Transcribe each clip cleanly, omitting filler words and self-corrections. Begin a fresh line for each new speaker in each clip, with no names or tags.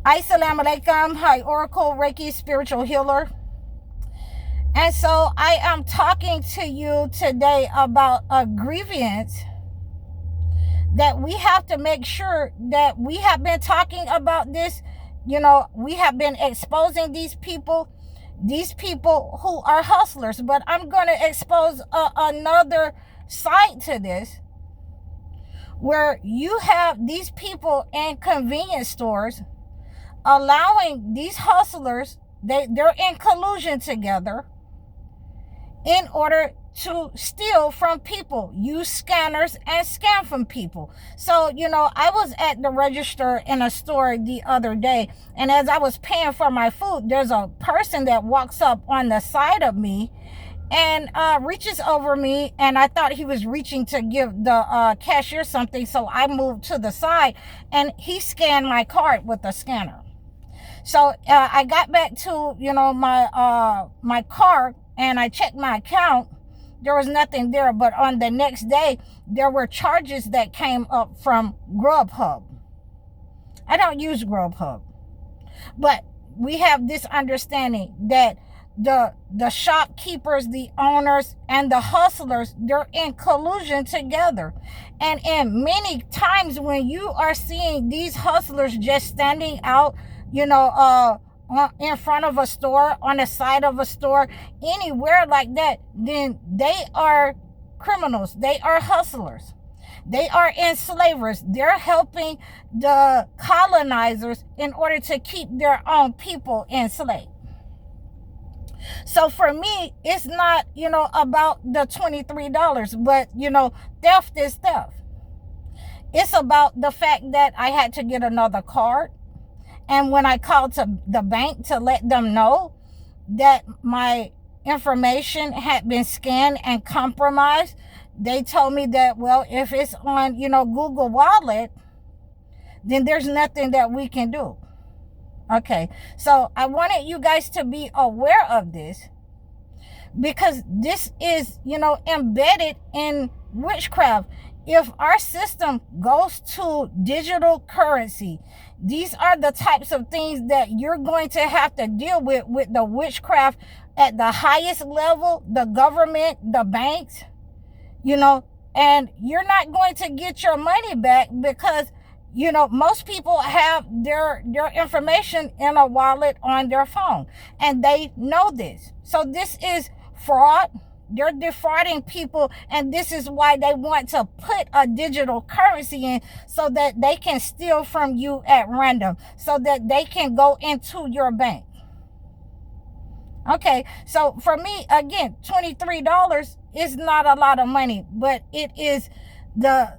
Assalamu alaikum. Hi, Oracle Reiki spiritual healer. And so I am talking to you today about a grievance that we have to make sure that we have been talking about this. We have been exposing these people who are hustlers. But I'm going to expose another side to this, where you have these people in convenience stores allowing these hustlers, they're in collusion together in order to steal from people, use scanners and scam from people. So, I was at the register in a store the other day, and as I was paying for my food, there's a person that walks up on the side of me and reaches over me, and I thought he was reaching to give the cashier something, so I moved to the side, and he scanned my card with a scanner. So I got back to my card, and I checked my account. There was nothing there, but on the next day there were charges that came up from Grubhub. I don't use Grubhub, but we have this understanding that the shopkeepers, the owners, and the hustlers, they're in collusion together. And in many times when you are seeing these hustlers just standing out, in front of a store, on the side of a store, anywhere like that, then they are criminals. They are hustlers. They are enslavers. They're helping the colonizers in order to keep their own people enslaved. So for me, it's not, about the $23, but, theft is theft. It's about the fact that I had to get another card. And when I called to the bank to let them know that my information had been scanned and compromised, they told me that, well, if it's on, Google Wallet, then there's nothing that we can do. Okay, so I wanted you guys to be aware of this, because this is, embedded in witchcraft. If our system goes to digital currency, these are the types of things that you're going to have to deal with the witchcraft at the highest level, the government, the banks, and you're not going to get your money back because, most people have their information in a wallet on their phone, and they know this. So this is fraud. They're defrauding people, and this is why they want to put a digital currency in, so that they can steal from you at random, so that they can go into your bank. Okay, so for me, again, $23 is not a lot of money, but it is the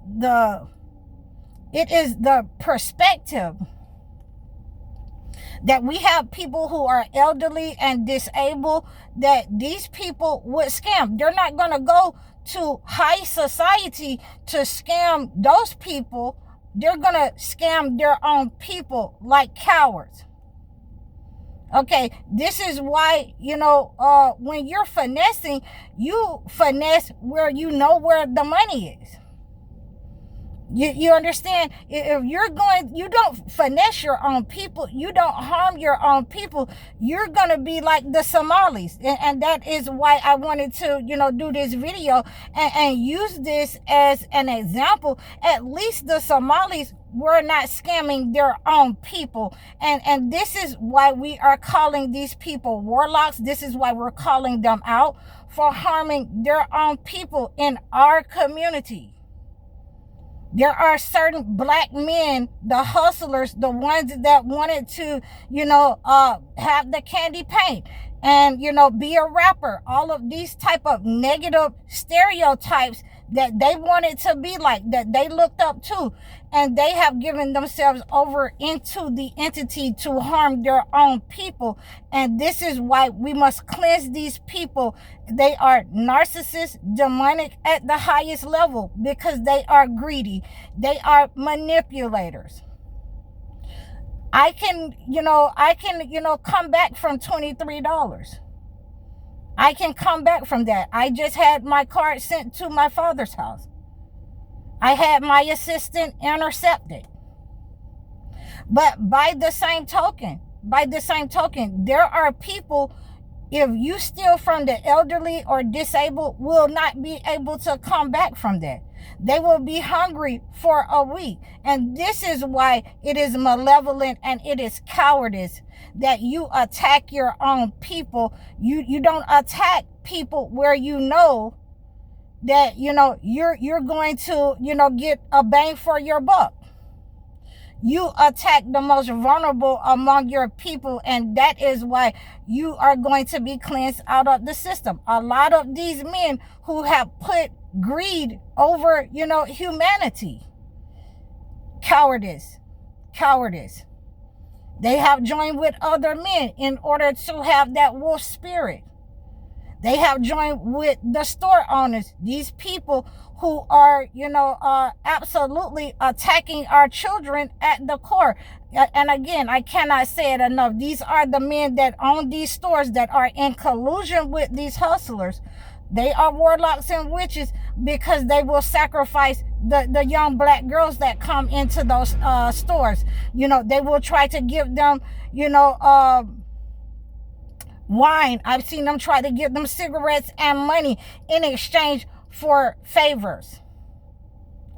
perspective that we have people who are elderly and disabled, that these people would scam. They're not going to go to high society to scam those people. They're going to scam their own people like cowards. Okay, this is why, when you're finessing, you finesse where you know where the money is. You understand? If you don't finesse your own people, you don't harm your own people, you're going to be like the Somalis. And that is why I wanted to, do this video and use this as an example. At least the Somalis were not scamming their own people. And this is why we are calling these people warlocks. This is why we're calling them out for harming their own people in our community. There are certain black men, the hustlers, the ones that wanted to, have the candy paint and, be a rapper. All of these type of negative stereotypes that they wanted to be like, that they looked up to. And they have given themselves over into the entity to harm their own people. And this is why we must cleanse these people. They are narcissists, demonic at the highest level, because they are greedy. They are manipulators. I can come back from $23. I can come back from that. I just had my card sent to my father's house. I had my assistant intercepted. But by the same token, there are people, if you steal from the elderly or disabled, will not be able to come back from that. They will be hungry for a week. And this is why it is malevolent and it is cowardice that you attack your own people. You don't attack people where you know that, you're going to, get a bang for your buck. You attack the most vulnerable among your people, and that is why you are going to be cleansed out of the system. A lot of these men who have put greed over, humanity. Cowardice. They have joined with other men in order to have that wolf spirit. They have joined with the store owners, these people who are, absolutely attacking our children at the core. And again, I cannot say it enough. These are the men that own these stores that are in collusion with these hustlers. They are warlocks and witches because they will sacrifice the young black girls that come into those stores. They will try to give them, wine. I've seen them try to give them cigarettes and money in exchange for favors.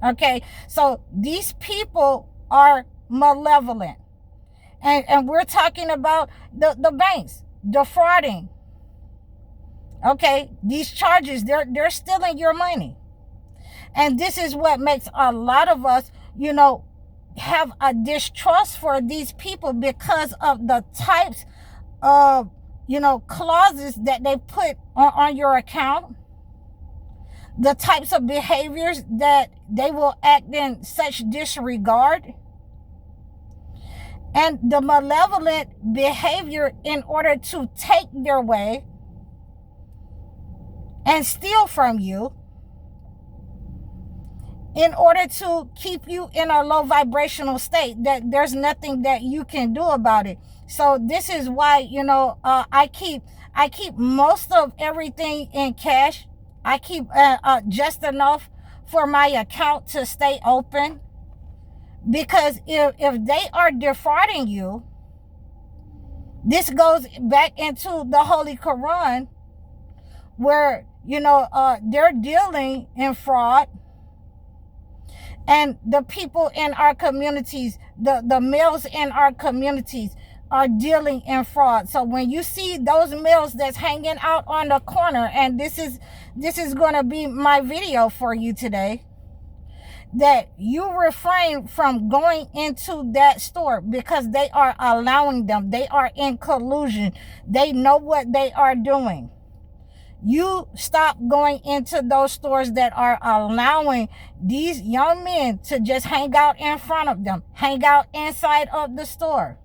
Okay, so these people are malevolent, and we're talking about the banks defrauding. Okay, these charges, they're stealing your money, and this is what makes a lot of us, have a distrust for these people because of the types of clauses that they put on your account, the types of behaviors that they will act in such disregard, and the malevolent behavior in order to take their way and steal from you in order to keep you in a low vibrational state that there's nothing that you can do about it. So this is why, I keep most of everything in cash. I keep just enough for my account to stay open, because if they are defrauding you, this goes back into the Holy Quran, where they're dealing in fraud, and the people in our communities, the males in our communities, are dealing in fraud. So when you see those males that's hanging out on the corner, and this is going to be my video for you today, that you refrain from going into that store, because they are allowing them. They are in collusion. They know what they are doing. You stop going into those stores that are allowing these young men to just hang out in front of them, hang out inside of the store.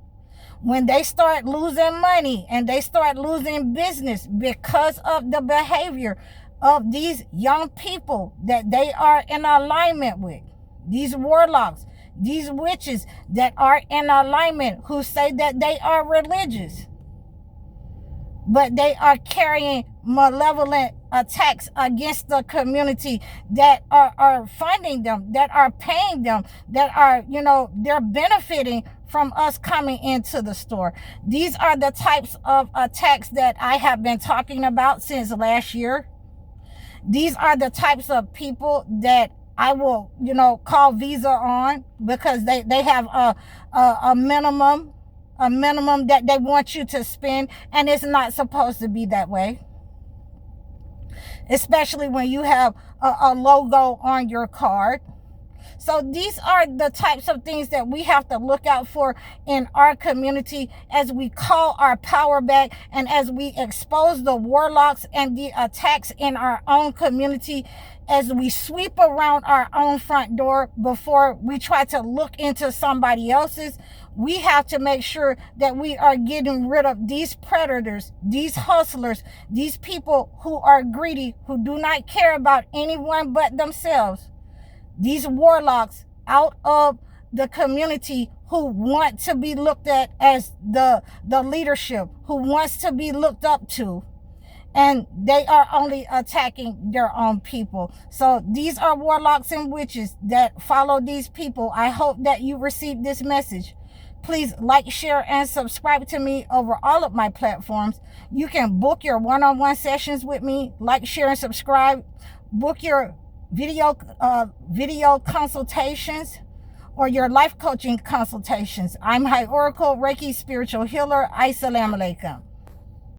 When they start losing money and they start losing business because of the behavior of these young people that they are in alignment with, these warlocks, these witches that are in alignment, who say that they are religious, but they are carrying malevolent attacks against the community, that are funding them, that are paying them, that are, they're benefiting from us coming into the store. These are the types of attacks that I have been talking about since last year. These are the types of people that I will, call Visa on, because they have a minimum that they want you to spend, and it's not supposed to be that way. Especially when you have a logo on your card. So these are the types of things that we have to look out for in our community, as we call our power back, and as we expose the warlocks and the attacks in our own community, as we sweep around our own front door before we try to look into somebody else's. We have to make sure that we are getting rid of these predators, these hustlers, these people who are greedy, who do not care about anyone but themselves. These warlocks out of the community, who want to be looked at as the leadership, who wants to be looked up to, and they are only attacking their own people. So these are warlocks and witches that follow these people. I hope that you received this message. Please like, share, and subscribe to me over all of my platforms. You can book your one-on-one sessions with me. Like, share, and subscribe. Book your video consultations or your life coaching consultations. I'm High Oracle, Reiki Spiritual Healer. Assalamu alaikum.